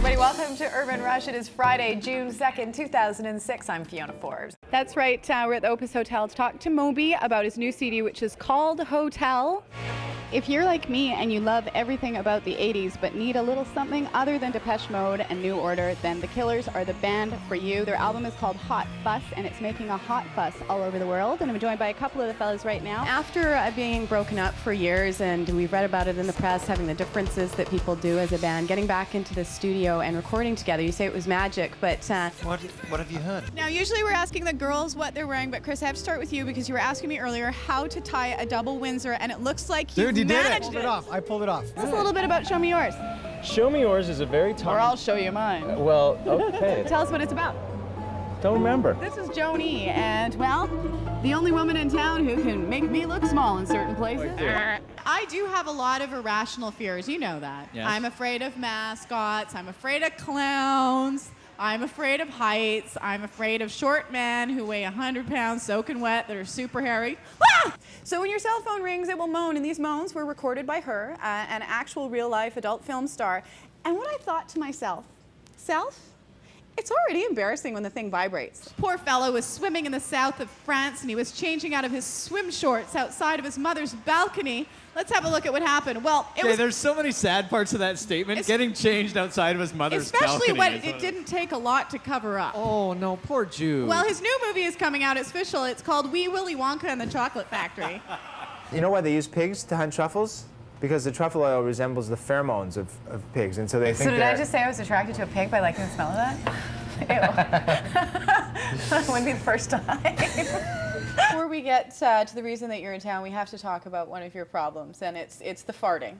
everybody. Welcome to Urban Rush. It is Friday, June 2nd, 2006. I'm Fiona Forbes. That's right. We're at the Opus Hotel to talk to Moby about his new CD, which is called Hotel. If you're like me and you love everything about the 80s but need a little something other than Depeche Mode and New Order, then the Killers are the band for you. Their album is called Hot Fuss, and it's making a hot fuss all over the world. And I'm joined by a couple of the fellas right now. After being broken up for years, and we've read about it in the press, having the differences that people do as a band, getting back into the studio and recording together. You say it was magic, but... What have you heard? Now, usually we're asking the girls what they're wearing, but Chris, I have to start with you because you were asking me earlier how to tie a double Windsor, and it looks like you Dude, you did it. managed it. I pulled it off. Tell us a little bit about Show Me Yours. Show Me Yours is a very tiny... Or I'll show you mine. Well, okay. Tell us what it's about. Don't remember. This is Joni, and, well, the only woman in town who can make me look small in certain places. I do have a lot of irrational fears. You know that. Yes. I'm afraid of mascots. I'm afraid of clowns. I'm afraid of heights. I'm afraid of short men who weigh 100 pounds soaking wet that are super hairy. Ah! So when your cell phone rings, it will moan, and these moans were recorded by her, an actual real-life adult film star. And what I thought to myself, it's already embarrassing when the thing vibrates. Poor fellow was swimming in the south of France, and he was changing out of his swim shorts outside of his mother's balcony. Let's have a look at what happened. Well, there's so many sad parts of that statement. Getting changed outside of his mother's balcony. Especially when it didn't take a lot to cover up. Oh, no, poor Jude. Well, his new movie is coming out. It's official. It's called Wee Willy Wonka and the Chocolate Factory. You know why they use pigs to hunt truffles? Because the truffle oil resembles the pheromones of pigs, and so they think. So did I just say I was attracted to a pig by liking the smell of that? Ew. That wouldn't be the first time. Before we get to the reason that you're in town, we have to talk about one of your problems, and it's the farting.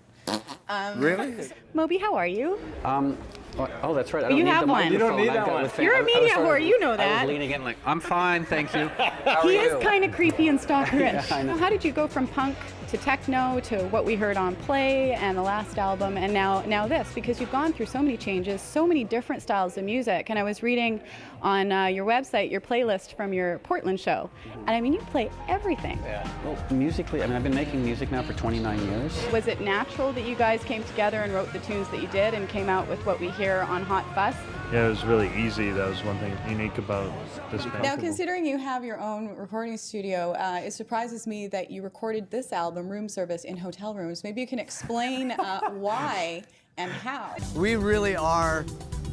Really? Moby, how are you? Oh, that's right. I You don't need have the one. You don't microphone. need I've that got one. the fan. You're a I was media sort whore, of- you know I that. was leaning in like, I'm fine, thank you. How He are is you? kind of creepy and stalkerish. Yeah, I know. How did you go from punk to techno to what we heard on Play and the last album, and now this? Because you've gone through so many changes, so many different styles of music. And I was reading on your website your playlist from your Portland show, and I mean, you play everything. Yeah. Well, musically, I mean, I've been making music now for 29 years. Was it natural that you guys came together and wrote the tunes that you did and came out with what we hear on Hot Fuss? Yeah, it was really easy. That was one thing unique about this band. Now, considering you have your own recording studio, it surprises me that you recorded this album, Room Service, in hotel rooms. Maybe you can explain why and how. We really are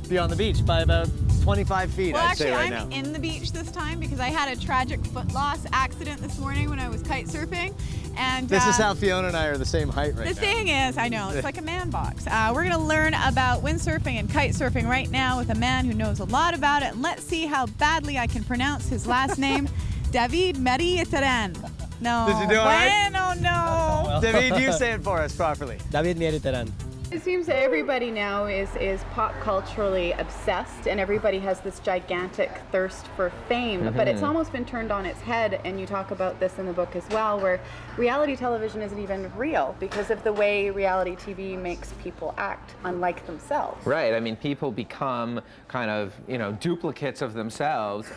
beyond the beach by about 25 feet, Well, I'd say actually, right I'm now. in the beach this time because I had a tragic foot loss accident this morning when I was kite surfing. And This is how Fiona and I are the same height right the now. thing is, I know, it's like a man box. We're going to learn about windsurfing and kite surfing right now with a man who knows a lot about it. And let's see how badly I can pronounce his last name, David Mediterrán. No. Did you do all right? Bueno, no. David, you say it for us properly. David Mediterrán. It seems that everybody now is pop culturally obsessed, and everybody has this gigantic thirst for fame, but it's almost been turned on its head, and you talk about this in the book as well, where reality television isn't even real because of the way reality TV makes people act unlike themselves. Right. I mean, people become kind of, duplicates of themselves.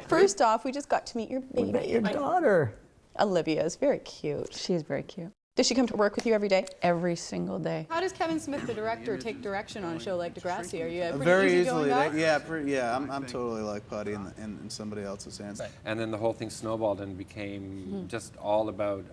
First off, we just got to meet your baby. Your daughter. Olivia is very cute. She is very cute. Does she come to work with you every day? Every single day. How does Kevin Smith, the director, take direction on a show like Degrassi? Are you a pretty Very easygoing easily. guy? Yeah, I'm totally like putty in somebody else's hands. And then the whole thing snowballed and became just all about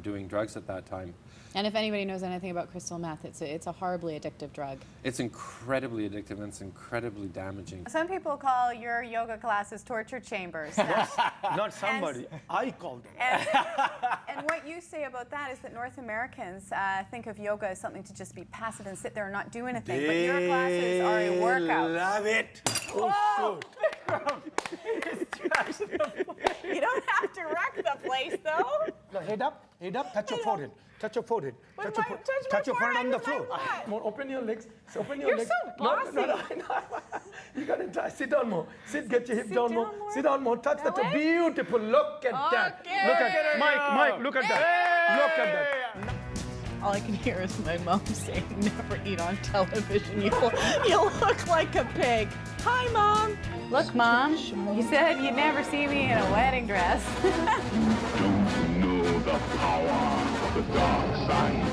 doing drugs at that time. And if anybody knows anything about crystal meth, it's a horribly addictive drug. It's incredibly addictive and it's incredibly damaging. Some people call your yoga classes torture chambers. Not somebody. I called them. And what you say about that is that North Americans think of yoga as something to just be passive and sit there and not do anything. But your classes are a workout. Love it. Whoa! You don't have to wreck the place, though. No, head up, touch your forehead. Touch your forehead. With Touch your my forehead on the forehead, floor. like what? More, open your legs. Open your You're legs. so bossy. No. You got to sit down more. Get your hip down more. down more. Sit down more. Touch that. way? Beautiful. Look at that. Okay. Look at Mike. Look at that. Look at that. All I can hear is my mom saying, never eat on television. You'll look like a pig. Hi, Mom. Look, Mom, you said you'd never see me in a wedding dress. Don't you know the power of the dark side?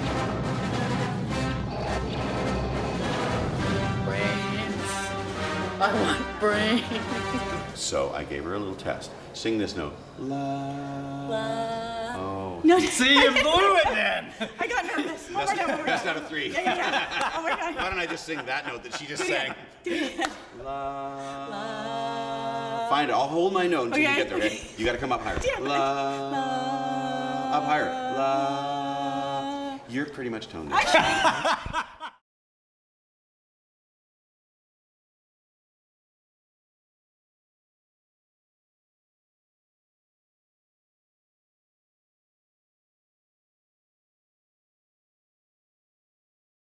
I want brain. So I gave her a little test. Sing this note. La. La. Oh. No, See, you blew it then. I got nervous. That's not a 3. Yeah. Oh my God. Why don't I just sing that note that she just sang? Do it again. La. La. Find it. I'll hold my note until you Okay. get there. Okay? You got to come up higher. Damn it. La. Up higher. La. You're pretty much toned down.